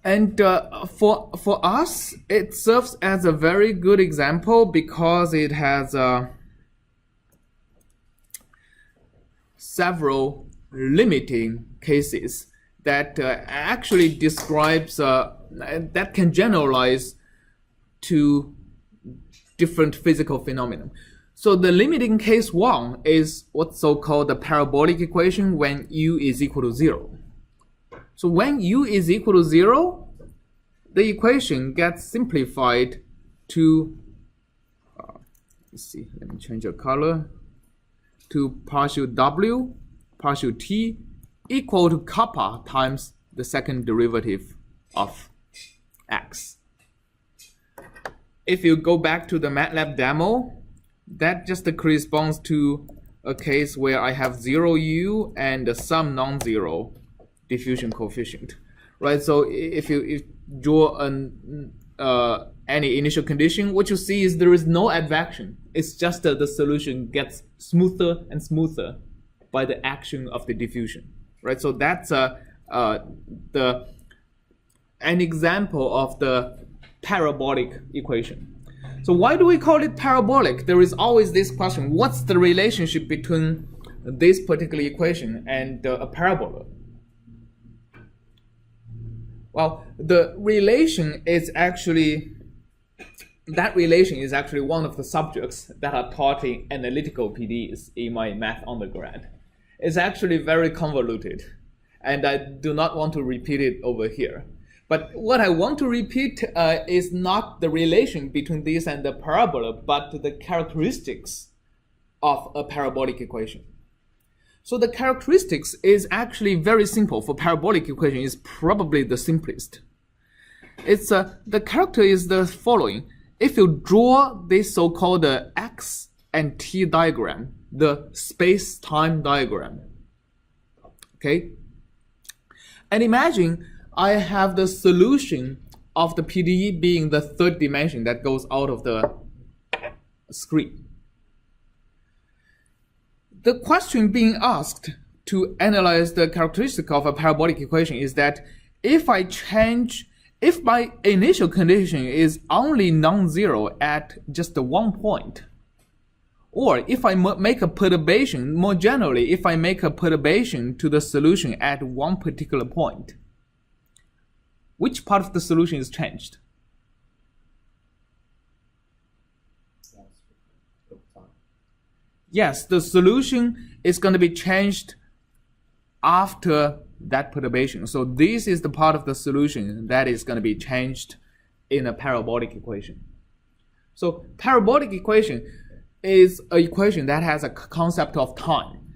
And for us, it serves as a very good example because it has several limiting cases that actually describes that can generalize to different physical phenomena. So the limiting case 1 is what's so-called the parabolic equation when u is equal to 0. So when u is equal to 0, the equation gets simplified to, let's see, let me change the color, to partial w, partial t, equal to kappa times the second derivative of x. If you go back to the MATLAB demo, that just corresponds to a case where I have 0u and some non-zero diffusion coefficient, right? So if you draw any initial condition, what you see is there is no advection. It's just that the solution gets smoother and smoother by the action of the diffusion, right? So that's an example of the parabolic equation. So why do we call it parabolic? There is always this question: what's the relationship between this particular equation and a parabola? Well, the relation is actually, that relation is actually one of the subjects that are taught in analytical PDEs in my math undergrad. It's actually very convoluted, and I do not want to repeat it over here. But what I want to repeat is not the relation between this and the parabola, but the characteristics of a parabolic equation. So the characteristics is actually very simple. For parabolic equation, is probably the simplest. It's the character is the following. If you draw this so-called x and t diagram, the space-time diagram, okay, and imagine I have the solution of the PDE being the third dimension that goes out of the screen. The question being asked to analyze the characteristic of a parabolic equation is that if my initial condition is only non-zero at just one point, or if I make a perturbation, more generally, if I make a perturbation to the solution at one particular point, which part of the solution is changed? Yes, the solution is going to be changed after that perturbation. So this is the part of the solution that is going to be changed in a parabolic equation. So parabolic equation is an equation that has a concept of time.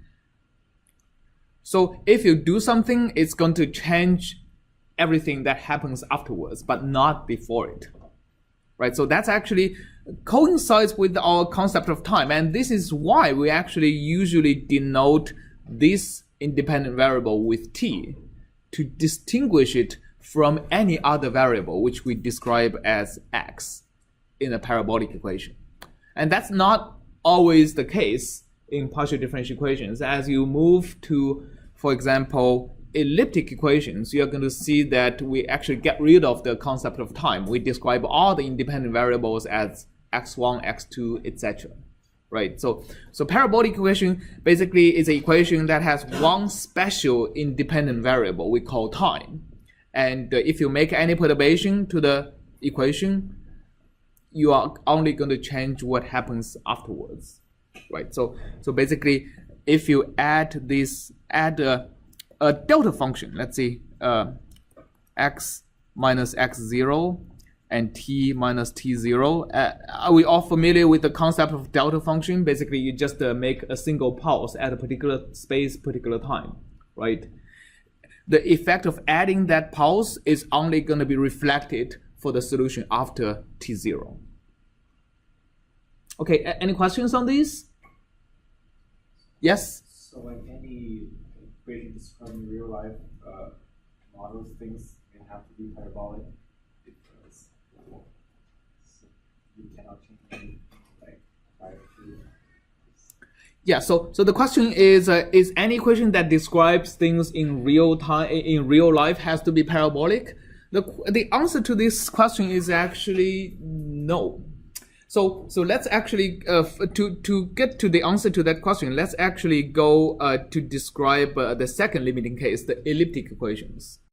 So if you do something, it's going to change everything that happens afterwards, but not before it, right? So that's actually coincides with our concept of time, and this is why we actually usually denote this independent variable with t to distinguish it from any other variable which we describe as x in a parabolic equation. And that's not always the case in partial differential equations. As you move to, for example, elliptic equations, you're going to see that we actually get rid of the concept of time. We describe all the independent variables as x1, x2, etc. Right? So parabolic equation basically is an equation that has one special independent variable we call time. And if you make any perturbation to the equation, you are only going to change what happens afterwards. Right? So basically, if you add a delta function, let's say x minus x0 and t minus t0. Are we all familiar with the concept of delta function? Basically, you just make a single pulse at a particular space, particular time, right? The effect of adding that pulse is only going to be reflected for the solution after t0. Okay, any questions on this? Yes? So like any equation describing real life models, things can have to be parabolic because you cannot change anything like prior to. Yeah, so the question is any equation that describes things in real time, in real life, has to be parabolic? The answer to this question is actually no. So let's actually to get to the answer to that question, let's actually go to describe the second limiting case, the elliptic equations.